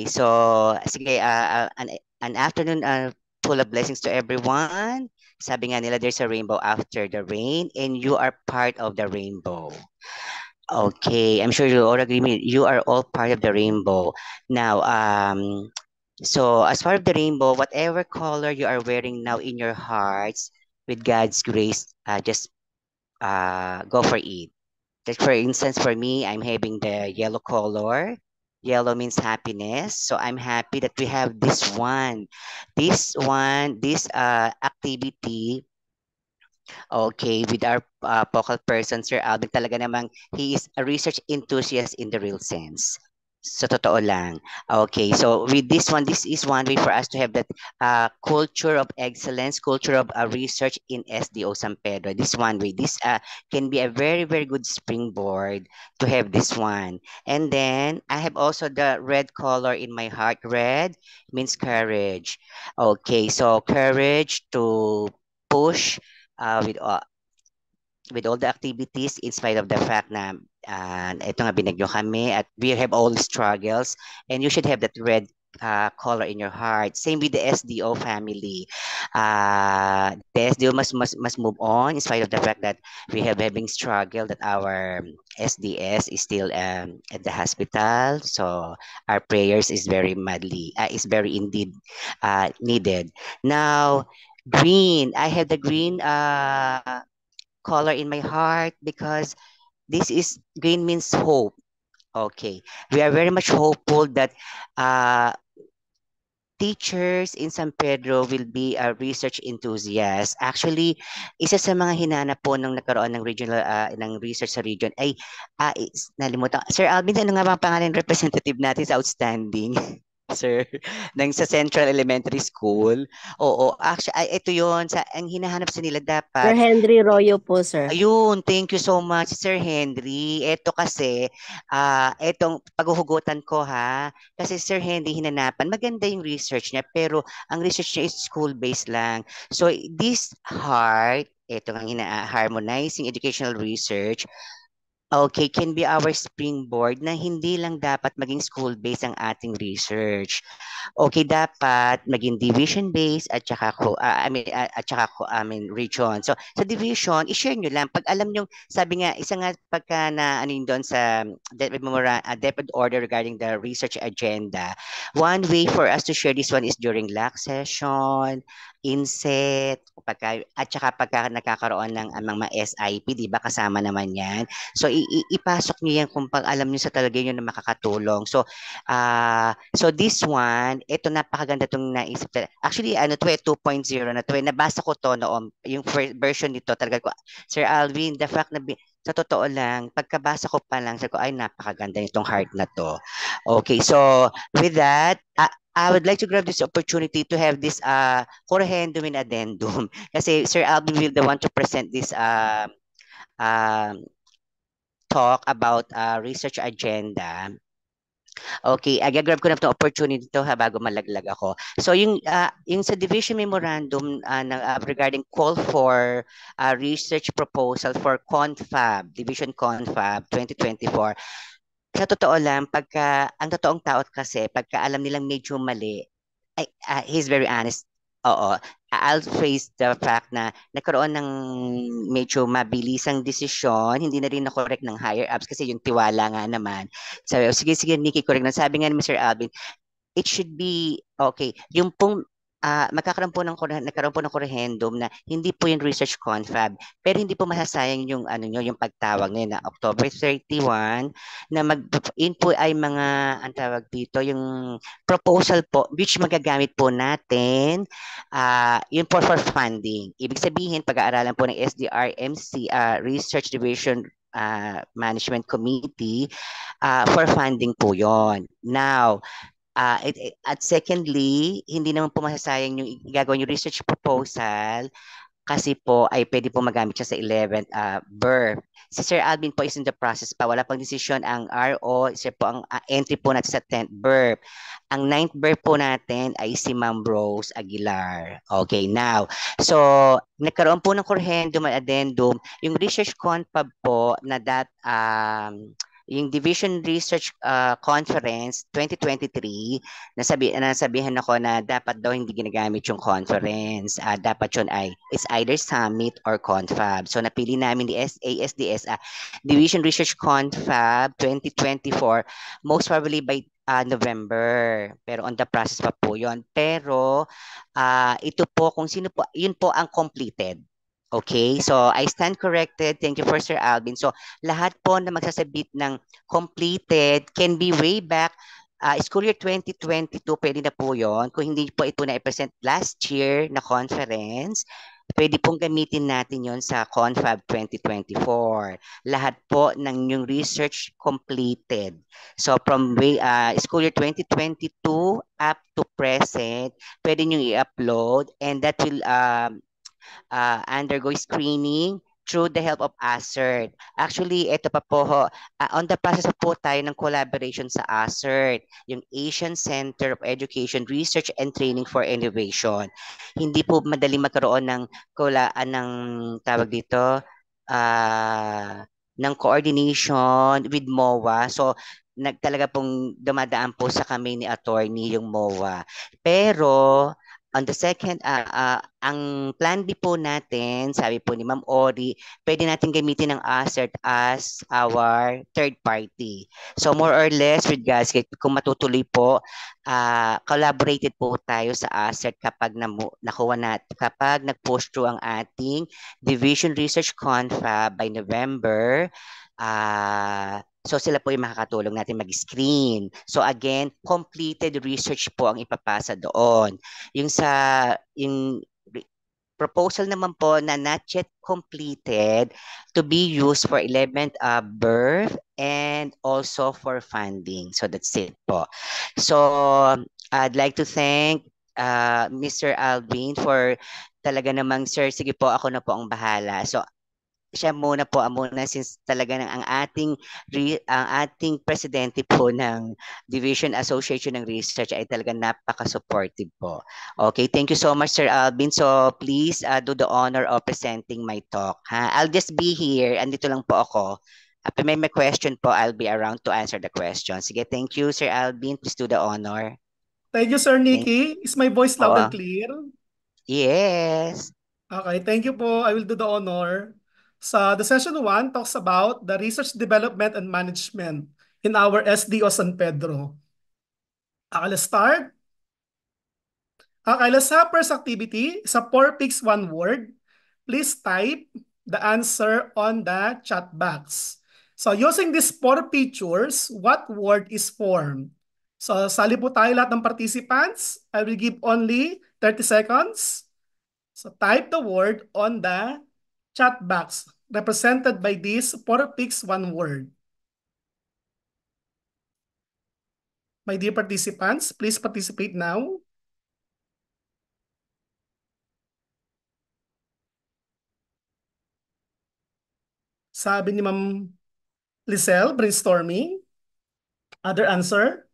So, sige, an afternoon full of blessings to everyone. Sabi nga nila, there's a rainbow after the rain, and you are part of the rainbow. Okay, I'm sure you all agree with me. You are all part of the rainbow. Now, so as part of the rainbow, whatever color you are wearing now in your hearts, with God's grace, just go for it. Like for instance, for me, I'm having the yellow color. Yellow means happiness. So I'm happy that we have this activity, okay, with our focal person, Sir Alvin. Talaga namang he is a research enthusiast in the real sense. So totoo lang. Okay, so with this is one way for us to have that culture of excellence, culture of research in SDO San Pedro. This one way. This can be a very, very good springboard to have this one. And then I have also the red color in my heart. Red means courage. Okay, so courage to push uh, with uh, with all the activities in spite of the fact na ito nga binagyo kami at we have all struggles, and you should have that red color in your heart. Same with the SDO family. The SDO must move on in spite of the fact that we have having struggle that our SDS is still at the hospital. So our prayers is very indeed needed. Now, green. I have the green color in my heart because this is green means hope. Okay. We are very much hopeful that uh, teachers in San Pedro will be a research enthusiast. Actually, isa sa mga hinanap po nung nagkaroon ng regional ng research sa region ay nalimutan. Sir Alvin, ano nga ba ang pangalan ng representative natin sa outstanding? Sir, sa Central Elementary School. Oo, actually, ay, ito yon sa ang hinahanap sa nila Sir dapat. Henry Royo po, sir. Ayun, thank you so much, Sir Henry. Ito kasi, etong paghuhugutan ko ha, kasi Sir Henry hinanapan, maganda yung research niya, pero ang research niya is school-based lang. So this heart, ito ang harmonizing educational research, okay, can be our springboard na hindi lang dapat maging school-based ang ating research. Okay, dapat maging division-based at saka I mean region. So sa division, i-share nyo lang. Pag alam nyo, sabi nga, isa nga pagka na ano yun doon sa DepEd order regarding the research agenda, one way for us to share this one is during LAC session, inset, at saka pagka nakakaroon ng mga SIP, di ba, kasama naman yan. So, ipasok niyo yan kung pag alam niyo sa talaga yun na makakatulong. So, this one, ito napakaganda itong naisip. Actually, ano to 2.0 na to nabasa ko to noon, yung first version nito, talaga ko, Sir Alvin, the fact na, sa totoo lang, pagkabasa ko pa lang, sabi ko, ay, napakaganda itong heart na to. Okay, so, with that, I would like to grab this opportunity to have this corrigendum in addendum. Kasi Sir Alvin will the one to present this um, talk about research agenda. Okay, agagrab ko na itong opportunity to ha bago malaglag ako. So yung sa division memorandum regarding call for research proposal for Confab, Division Confab 2024. Sa totoo lang, ang totoong tao kasi, pagka alam nilang medyo mali, he's very honest. Oo. I'll face the fact na nagkaroon ng medyo mabilisang desisyon, hindi na rin na-correct ng higher ups kasi yung tiwala nga naman. Sabi, sige, sige, Nikki, correct na. Sabi nga ni Mr. Alvin, it should be, okay, yung pong nagkaroon po ng corrigendum na hindi po yung research confab, pero hindi po masasayang yung ano nyo, yung pagtawag ngayon na October 31 na in po ay mga ang tawag dito yung proposal po which magagamit po natin yun po for funding. Ibig sabihin pag-aaralan po ng SDRMC Research Division Management Committee for funding po yon. Now, at secondly, hindi naman po masasayang yung gagawin yung research proposal kasi po ay pwede po magamit siya sa 11th birth. Si Sir Alvin po is in the process pa. Wala pang decision ang RO. Siya po ang entry po natin sa 10th birth. Ang 9th birth po natin ay si Ma'am Rose Aguilar. Okay, now. So, nagkaroon po ng corrigendum at addendum. Yung research confab po na yung Division Research Conference 2023, nasabihan ako na dapat daw hindi ginagamit yung conference. Dapat yun ay it's either summit or confab. So napili namin di ASDS, Division Research Confab 2024, most probably by November. Pero on the process pa po yun. Pero ito po, kung sino po, yun po ang completed. Okay, so I stand corrected. Thank you for Sir Alvin. So lahat po na magsasabit ng completed can be way back school year 2022, pwede na po yun. Kung hindi po ito na-present last year na conference, pwede pong gamitin natin yon sa Confab 2024. Lahat po ng yung research completed. So from school year 2022 up to present, pwede nyo i-upload and that will undergo screening through the help of ASERT. Actually, ito pa po ho, on the process po tayo ng collaboration sa ASERT, yung Asian Center of Education, Research and Training for Innovation. Hindi po madaling magkaroon ng ng tawag dito, ng coordination with MOA. So, talaga pong dumadaan po sa kami ni attorney yung MOA. Pero on the second, ang plan B po natin, sabi po ni Ma'am Ori, pwede natin gamitin ng ASERT as our third party. So more or less, with guys, kung matutuloy po, collaborated po tayo sa ASERT kapag nakuha natin, kapag nag-push through ang ating Division Research Confab by November, so sila po yung makakatulong natin mag-screen. So again, completed research po ang ipapasa doon. Yung proposal naman po na not yet completed to be used for 11th birth and also for funding. So that's it po. So I'd like to thank Mr. Alvin for talaga namang, sir, sige po, ako na po ang bahala. So siya muna po muna since talaga ang ating presidente po ng Division Association ng Research ay talaga napaka-supportive po. Okay, thank you so much Sir Alvin. So please do the honor of presenting my talk. Ha? I'll just be here. Andito lang po ako. If may question po, I'll be around to answer the question. Sige, thank you Sir Alvin. Please do the honor. Thank you, Sir Thank Nicky. Is my voice loud and Oo. clear? Yes. Okay, thank you po. I will do the honor. So the session 1 talks about the research development and management in our SDO San Pedro. Okay, let's start. Okay, let's have first activity. Sa 4 picks 1 word. Please type the answer on the chat box. So using these 4 pictures, what word is formed? So sali po tayo lahat ng participants. I will give only 30 seconds. So type the word on the chat box represented by this 4 picks 1 word. My dear participants, please participate now. Sabi ni Ma'am Lizelle, brainstorming. Other answer?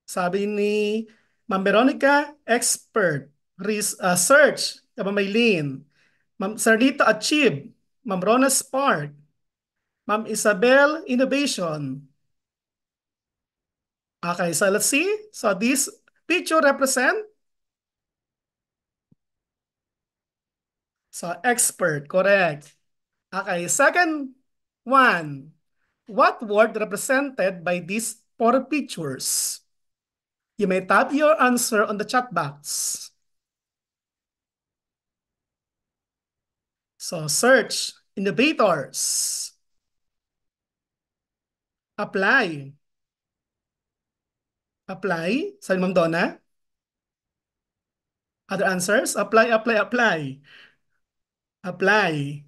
Sabi ni Ma'am Veronica, expert. Search. Ma'am Maylene. Ma'am Sarlita, achieve. Ma'am Rona, spark. Ma'am Isabel, innovation. Okay, so let's see. So this picture represent expert, correct. Okay, second one. What word represented by these 4 pictures? You may type your answer on the chat box. So search, innovators. Apply. Apply. Sabi Ma'am Donna. Other answers? Apply, apply, apply. Apply.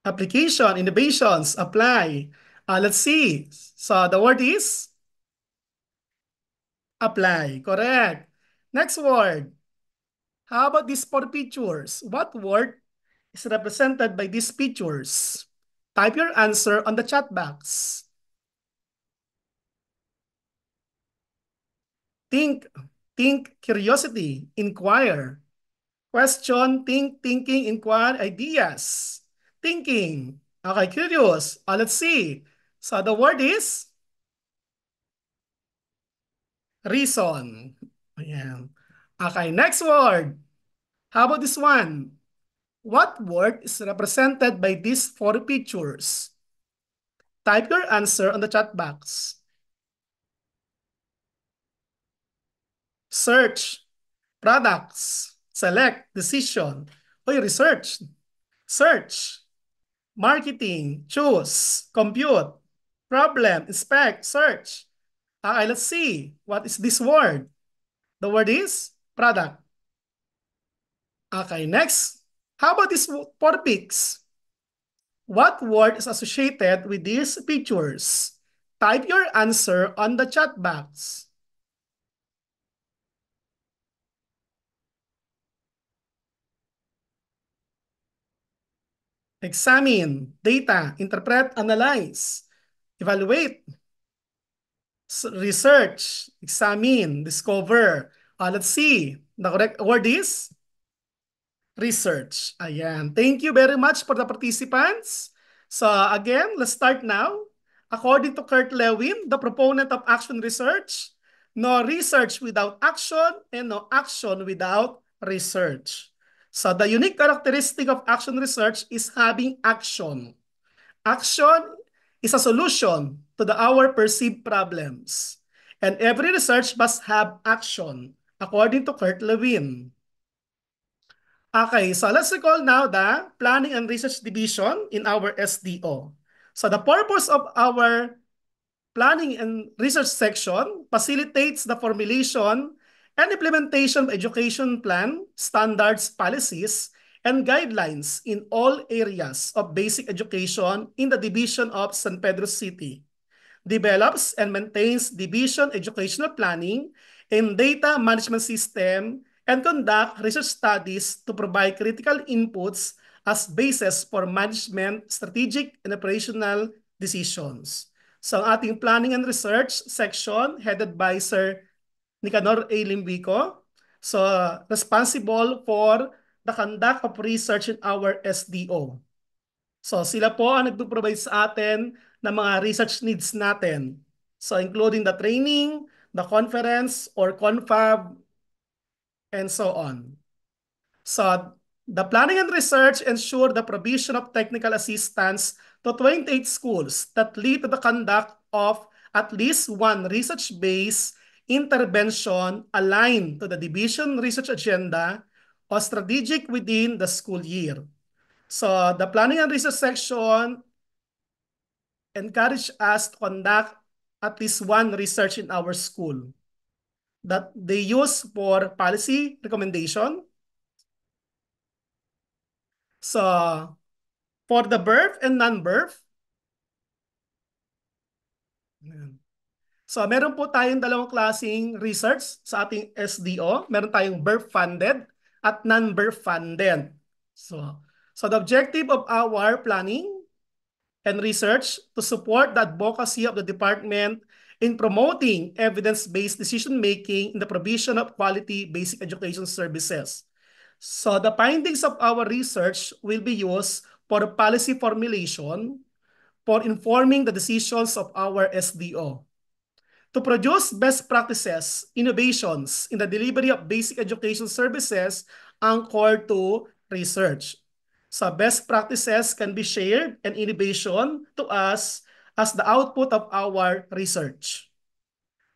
Application, innovations, apply. Let's see. So the word is apply. Correct. Next word. How about these 4 pictures? What word is represented by these pictures? Type your answer on the chat box. Think, curiosity, inquire. Question, think, thinking, inquire, ideas. Thinking. Okay, curious. Let's see. So the word is reason. Ayan. Okay, next word. How about this one? What word is represented by these four pictures? Type your answer on the chat box. Search, products, select, decision. Oy, research, search, marketing, choose, compute, problem, inspect, search. Okay, let's see. What is this word? The word is product. Okay, next. How about this four pics? What word is associated with these pictures? Type your answer on the chat box. Examine, data, interpret, analyze, evaluate, research, examine, discover. Let's see. The correct word is research. Ayan. Thank you very much for the participants. So again, let's start now. According to Kurt Lewin, the proponent of action research, no research without action and no action without research. So the unique characteristic of action research is having action. Action is a solution to our perceived problems. And every research must have action, according to Kurt Lewin. Okay, so let's recall now the Planning and Research Division in our SDO. So the purpose of our Planning and Research section facilitates the formulation and implementation of education plan, standards, policies, and guidelines in all areas of basic education in the division of San Pedro City, develops and maintains division educational planning and data management system, and conduct research studies to provide critical inputs as basis for management, strategic, and operational decisions. So ang ating planning and research section headed by Sir Nicanor A. Limbico. So responsible for the conduct of research in our SDO. So sila po ang nagpo-provide sa atin ng mga research needs natin. So including the training, the conference or confab, and so on. So the planning and research ensure the provision of technical assistance to 28 schools that lead to the conduct of at least one research-based intervention aligned to the division research agenda or strategic within the school year. So the planning and research section encourage us to conduct at least one research in our school that they use for policy recommendation. So for the birth and non-birth, so meron po tayong dalawang klaseng research sa ating SDO. Meron tayong birth-funded at non-birth funded. So the objective of our planning and research to support the advocacy of the department in promoting evidence-based decision-making in the provision of quality basic education services. So the findings of our research will be used for policy formulation, for informing the decisions of our SDO. To produce best practices, innovations in the delivery of basic education services anchored to research. So best practices can be shared and innovation to us as the output of our research.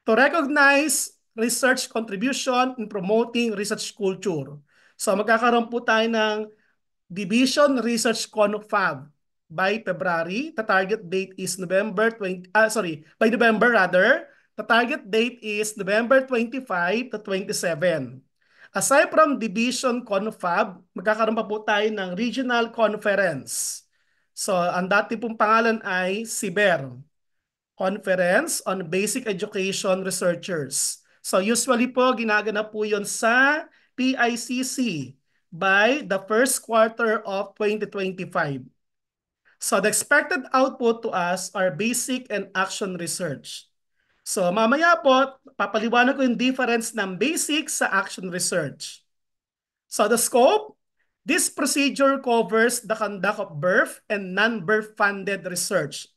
To recognize research contribution in promoting research culture. So magkakaroon po tayo ng Division Research Confab by February. The target date is November rather. The target date is November 25 to 27. Aside from Division Confab, magkakaroon pa po tayo ng Regional Conference. So, ang dati pong pangalan ay CBER, Conference on Basic Education Researchers. So, usually po, ginaganap po yon sa PICC by the first quarter of 2025. So, the expected output to us are basic and action research. So mamaya po, papaliwanag ko yung difference ng basic sa action research. So the scope, This procedure covers the conduct of birth and non-birth funded research